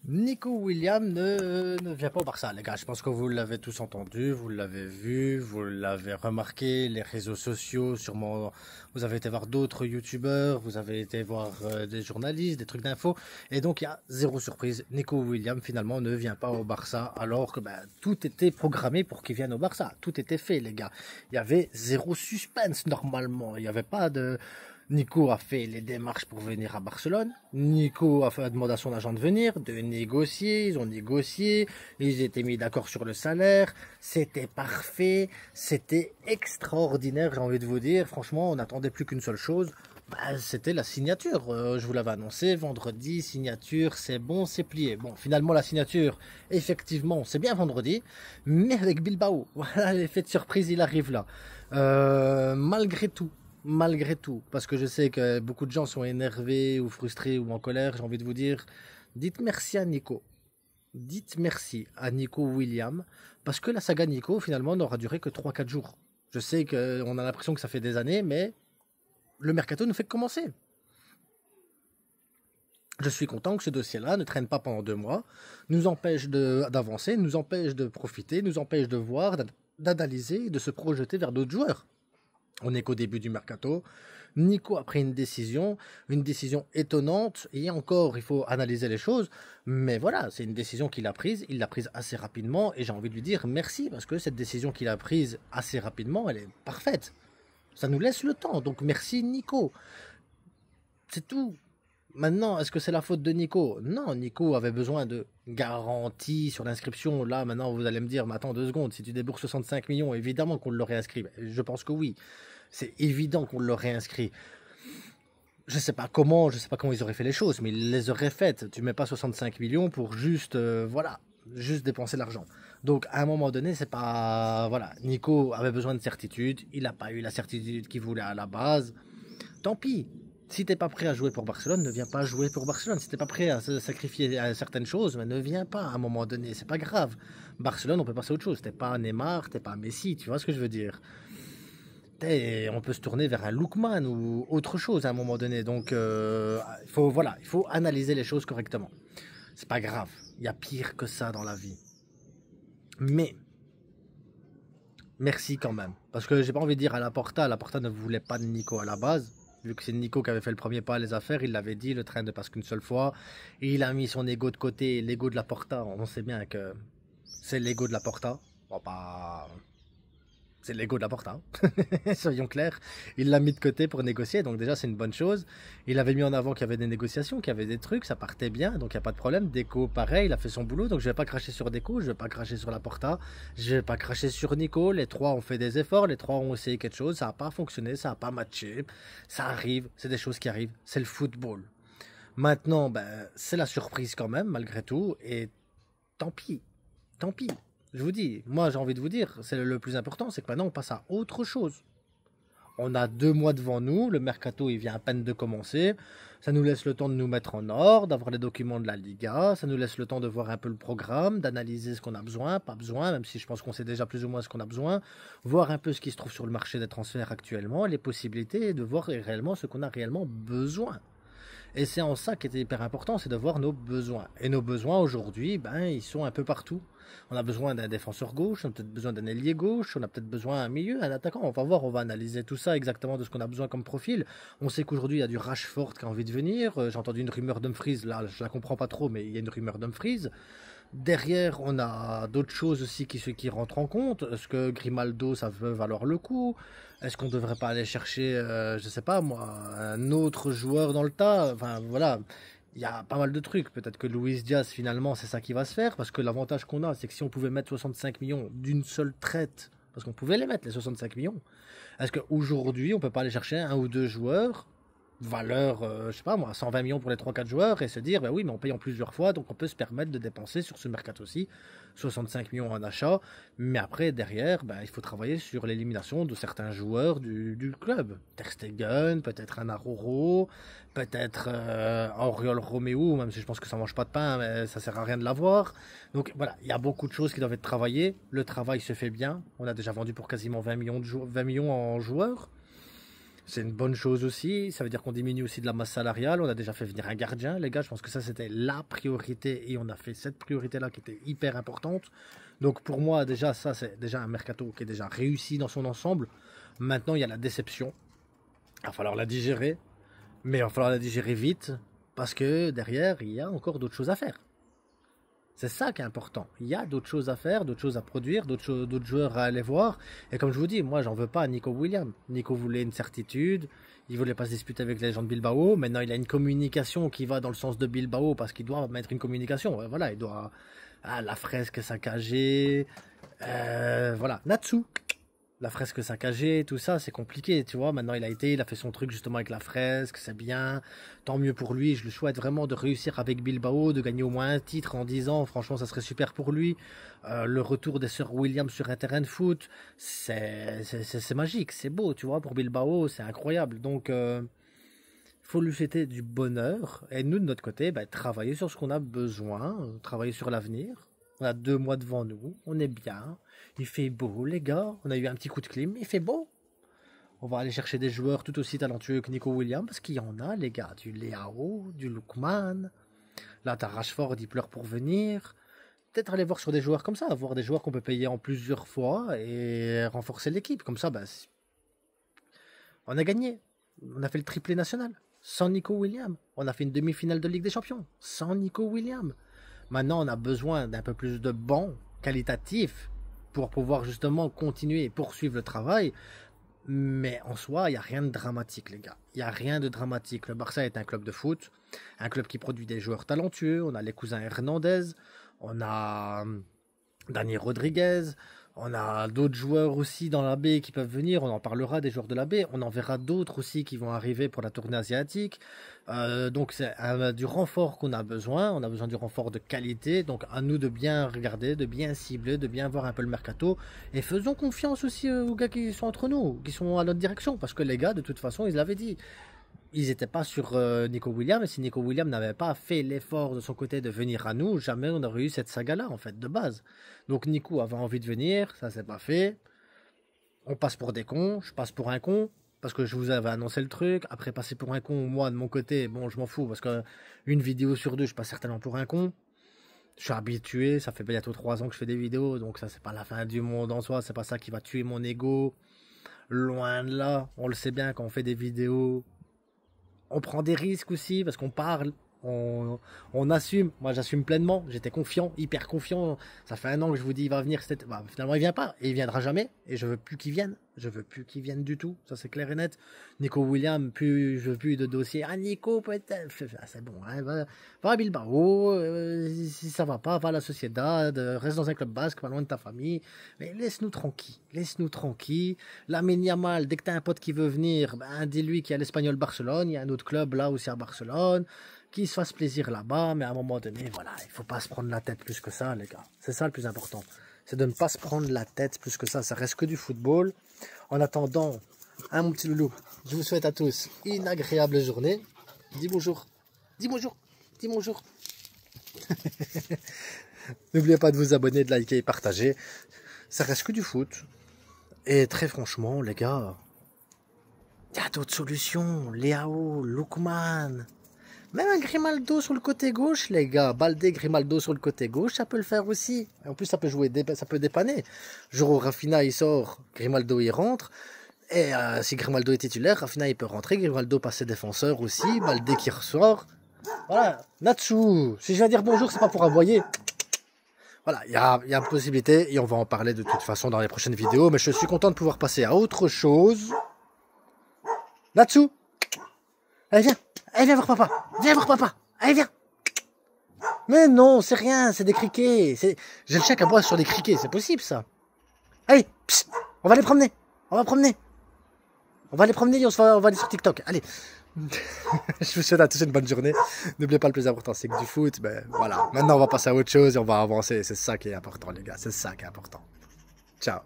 Nico Williams ne vient pas au Barça, les gars. Je pense que vous l'avez tous entendu, vous l'avez vu, vous l'avez remarqué, les réseaux sociaux, sûrement, vous avez été voir d'autres youtubeurs, vous avez été voir des journalistes, des trucs d'infos. Et donc, il y a zéro surprise. Nico Williams, finalement, ne vient pas au Barça, alors que tout était programmé pour qu'il vienne au Barça. Tout était fait, les gars. Il y avait zéro suspense, normalement. Il n'y avait pas de... Nico a fait les démarches pour venir à Barcelone. Nico a demandé à son agent de venir, de négocier. Ils ont négocié. Ils étaient mis d'accord sur le salaire. C'était parfait. C'était extraordinaire, j'ai envie de vous dire. Franchement, on n'attendait plus qu'une seule chose. C'était la signature. Je vous l'avais annoncé. Vendredi, signature, c'est bon, c'est plié. Bon, finalement, la signature, effectivement, c'est bien vendredi. Mais avec Bilbao. Voilà, l'effet de surprise, il arrive là. Malgré tout, parce que je sais que beaucoup de gens sont énervés ou frustrés ou en colère, j'ai envie de vous dire, dites merci à Nico. Dites merci à Nico Williams, parce que la saga Nico, finalement, n'aura duré que 3 4 jours. Je sais qu'on a l'impression que ça fait des années, mais le mercato ne fait que commencer. Je suis content que ce dossier-là ne traîne pas pendant 2 mois, nous empêche d'avancer, nous empêche de profiter, nous empêche de voir, d'analyser, de se projeter vers d'autres joueurs. On n'est qu'au début du mercato. Nico a pris une décision étonnante. Et encore, il faut analyser les choses. Mais voilà, c'est une décision qu'il a prise. Il l'a prise assez rapidement. Et j'ai envie de lui dire merci parce que cette décision qu'il a prise assez rapidement, elle est parfaite. Ça nous laisse le temps. Donc merci Nico. C'est tout. Maintenant, est-ce que c'est la faute de Nico? Non, Nico avait besoin de garantie sur l'inscription. Là, maintenant, vous allez me dire, mais attends 2 secondes, si tu débourses 65 millions, évidemment qu'on l'aurait inscrit. Je pense que oui. C'est évident qu'on l'aurait inscrit. Je sais pas comment ils auraient fait les choses, mais ils les auraient faites. Tu mets pas 65 millions pour juste, voilà, juste dépenser l'argent. Donc, à un moment donné, c'est pas, voilà, Nico avait besoin de certitude. Il n'a pas eu la certitude qu'il voulait à la base. Tant pis. Si t'es pas prêt à jouer pour Barcelone, ne viens pas jouer pour Barcelone. Si t'es pas prêt à se sacrifier à certaines choses, mais ne viens pas à un moment donné. C'est pas grave. Barcelone, on peut passer à autre chose. T'es pas Neymar, t'es pas Messi. Tu vois ce que je veux dire? On peut se tourner vers un Lookman ou autre chose à un moment donné. Donc, il faut analyser les choses correctement. C'est pas grave. Il y a pire que ça dans la vie. Mais merci quand même, parce que j'ai pas envie de dire à Laporta ne voulait pas de Nico à la base. Vu que c'est Nico qui avait fait le premier pas à les affaires, il l'avait dit, le train ne passe qu'une seule fois. Et il a mis son ego de côté, l'ego de Laporta. On sait bien que c'est l'ego de Laporta. Bon, pas c'est l'ego de la porta, hein. Soyons clairs. Il l'a mis de côté pour négocier, donc déjà c'est une bonne chose. Il avait mis en avant qu'il y avait des négociations, qu'il y avait des trucs, ça partait bien, donc il n'y a pas de problème. Deco, pareil, il a fait son boulot, donc je ne vais pas cracher sur Deco, je ne vais pas cracher sur la porta, je ne vais pas cracher sur Nico. Les trois ont fait des efforts, les trois ont essayé quelque chose, ça n'a pas fonctionné, ça n'a pas matché. Ça arrive, c'est des choses qui arrivent, c'est le football. Maintenant, c'est la surprise quand même, malgré tout, et tant pis, tant pis. Je vous dis, moi j'ai envie de vous dire, c'est le plus important, c'est que maintenant on passe à autre chose. On a 2 mois devant nous, le mercato il vient à peine de commencer, ça nous laisse le temps de nous mettre en ordre, d'avoir les documents de la Liga, ça nous laisse le temps de voir un peu le programme, d'analyser ce qu'on a besoin, pas besoin, même si je pense qu'on sait déjà plus ou moins ce qu'on a besoin, voir un peu ce qui se trouve sur le marché des transferts actuellement, les possibilités, et de voir réellement ce qu'on a réellement besoin. Et c'est en ça qui était hyper important, c'est de voir nos besoins. Et nos besoins aujourd'hui, ils sont un peu partout. On a besoin d'un défenseur gauche, on a peut-être besoin d'un ailier gauche, on a peut-être besoin d'un milieu, un attaquant. On va voir, on va analyser tout ça exactement de ce qu'on a besoin comme profil. On sait qu'aujourd'hui, il y a du Rashford qui a envie de venir. J'ai entendu une rumeur d'Humphries, là, je la comprends pas trop, mais il y a une rumeur d'Humphries. Derrière, on a d'autres choses aussi qui rentrent en compte. Est-ce que Grimaldo, ça veut valoir le coup? Est-ce qu'on ne devrait pas aller chercher, je sais pas moi, un autre joueur dans le tas? Enfin voilà, il y a pas mal de trucs. Peut-être que Luis Diaz, finalement, c'est ça qui va se faire. Parce que l'avantage qu'on a, c'est que si on pouvait mettre 65 millions d'une seule traite, parce qu'on pouvait les mettre, les 65 millions, est-ce qu'aujourd'hui, on peut pas aller chercher un ou deux joueurs valeur, je sais pas moi, 120 millions pour les 3 4 joueurs et se dire, oui, mais on paye en plusieurs fois, donc on peut se permettre de dépenser sur ce mercato aussi 65 millions en achat. Mais après, derrière, il faut travailler sur l'élimination de certains joueurs du club. Ter Stegen, peut-être un Aroro, peut-être Auriol Roméo, même si je pense que ça mange pas de pain, mais ça sert à rien de l'avoir. Donc voilà, il y a beaucoup de choses qui doivent être travaillées. Le travail se fait bien. On a déjà vendu pour quasiment 20 millions en joueurs. C'est une bonne chose aussi. Ça veut dire qu'on diminue aussi de la masse salariale. On a déjà fait venir un gardien, les gars. Je pense que ça, c'était la priorité. Et on a fait cette priorité-là qui était hyper importante. Donc pour moi, déjà, ça, c'est déjà un mercato qui est déjà réussi dans son ensemble. Maintenant, il y a la déception. Il va falloir la digérer. Mais il va falloir la digérer vite. Parce que derrière, il y a encore d'autres choses à faire. C'est ça qui est important. Il y a d'autres choses à faire, d'autres choses à produire, d'autres joueurs à aller voir. Et comme je vous dis, moi, j'en veux pas à Nico Williams. Nico voulait une certitude. Il voulait pas se disputer avec les gens de Bilbao. Maintenant, il a une communication qui va dans le sens de Bilbao parce qu'il doit mettre une communication. Voilà, il doit... Ah, la fresque saccagée. Voilà, Natsu. La fresque saccagée, tout ça, c'est compliqué, tu vois. Maintenant, il a fait son truc justement avec la fresque, c'est bien. Tant mieux pour lui. Je le souhaite vraiment de réussir avec Bilbao, de gagner au moins un titre en 10 ans. Franchement, ça serait super pour lui. Le retour des sœurs Williams sur un terrain de foot, c'est magique, c'est beau, tu vois. Pour Bilbao, c'est incroyable. Donc, faut lui souhaiter du bonheur. Et nous, de notre côté, ben, travailler sur ce qu'on a besoin, travailler sur l'avenir. On a 2 mois devant nous, on est bien. Il fait beau, les gars. On a eu un petit coup de clim, il fait beau. On va aller chercher des joueurs tout aussi talentueux que Nico Williams, parce qu'il y en a, les gars. Du Leao, du Lookman. Là, t'as Rashford, il pleure pour venir. Peut-être aller voir sur des joueurs comme ça, voir des joueurs qu'on peut payer en plusieurs fois et renforcer l'équipe. Comme ça, bah, on a gagné. On a fait le triplé national. Sans Nico Williams. On a fait une demi-finale de Ligue des Champions. Sans Nico Williams. Maintenant, on a besoin d'un peu plus de bancs qualitatifs pour pouvoir justement continuer et poursuivre le travail. Mais en soi, il n'y a rien de dramatique, les gars. Il n'y a rien de dramatique. Le Barça est un club de foot, un club qui produit des joueurs talentueux. On a les cousins Hernandez, on a Dani Rodriguez, on a d'autres joueurs aussi dans la baie qui peuvent venir. On en parlera des joueurs de la baie. On en verra d'autres aussi qui vont arriver pour la tournée asiatique. Donc c'est du renfort qu'on a besoin. On a besoin du renfort de qualité. Donc à nous de bien regarder, de bien cibler, de bien voir un peu le mercato. Et faisons confiance aussi aux gars qui sont entre nous, qui sont à notre direction. Parce que les gars, de toute façon, ils l'avaient dit. Ils n'étaient pas sur Nico Williams. Et si Nico Williams n'avait pas fait l'effort de son côté de venir à nous, jamais on aurait eu cette saga-là, en fait, de base. Donc Nico avait envie de venir, ça s'est pas fait. On passe pour des cons, je passe pour un con. Parce que je vous avais annoncé le truc. Après, passer pour un con, moi, de mon côté, bon, je m'en fous. Parce qu'une vidéo sur 2, je passe certainement pour un con. Je suis habitué, ça fait bientôt 3 ans que je fais des vidéos. Donc ça, c'est pas la fin du monde en soi. C'est pas ça qui va tuer mon ego. Loin de là. On le sait bien quand on fait des vidéos. On prend des risques aussi parce qu'on parle, on assume. Moi, j'assume pleinement. J'étais confiant, hyper confiant. Ça fait 1 an que je vous dis il va venir. Bah, finalement, il vient pas et il viendra jamais. Et je veux plus qu'il vienne. Je veux plus qu'il vienne du tout. Ça, c'est clair et net. Nico Williams, je veux plus de dossier. Ah, Nico, peut-être. Ah, c'est bon. Hein, va à Bilbao. Si ça va pas, va à la Sociedad. Reste dans un club basque, pas loin de ta famille. Mais laisse-nous tranquille. Laisse-nous tranquille. Lamine Yamal, dès que tu as un pote qui veut venir, ben, dis-lui qu'il y a l'Espagnol Barcelone. Il y a un autre club là aussi à Barcelone. Qu'il se fasse plaisir là-bas. Mais à un moment donné, voilà, il faut pas se prendre la tête plus que ça, les gars. C'est ça le plus important. C'est de ne pas se prendre la tête plus que ça. Ça reste que du football. En attendant, hein, mon petit loulou, je vous souhaite à tous une agréable journée. Dis bonjour. Dis bonjour. Dis bonjour. N'oubliez pas de vous abonner, de liker et partager. Ça reste que du foot. Et très franchement, les gars, il y a d'autres solutions. Leao, Lookman. Même un Grimaldo sur le côté gauche, les gars. Baldé, Grimaldo sur le côté gauche, ça peut le faire aussi. En plus, ça peut jouer, ça peut dépanner. Jour où Rafinha, il sort, Grimaldo, il rentre. Et si Grimaldo est titulaire, Rafinha, il peut rentrer. Grimaldo passe ses défenseurs aussi. Baldé qui ressort. Voilà. Natsu. Si je viens dire bonjour, c'est pas pour aboyer. Voilà, il y a une possibilité. Et on va en parler de toute façon dans les prochaines vidéos. Mais je suis content de pouvoir passer à autre chose. Natsu. Allez, viens. Allez, viens voir papa. Viens voir papa. Allez, viens. Mais non, c'est rien, c'est des criquets. J'ai le chèque à boire sur des criquets, c'est possible ça. Allez, psst, on va les promener. On va promener. On va les promener et on va aller sur TikTok. Allez. Je vous souhaite à tous une bonne journée. N'oubliez pas, le plus important, c'est que du foot. Ben voilà. Maintenant, on va passer à autre chose et on va avancer. C'est ça qui est important, les gars. C'est ça qui est important. Ciao.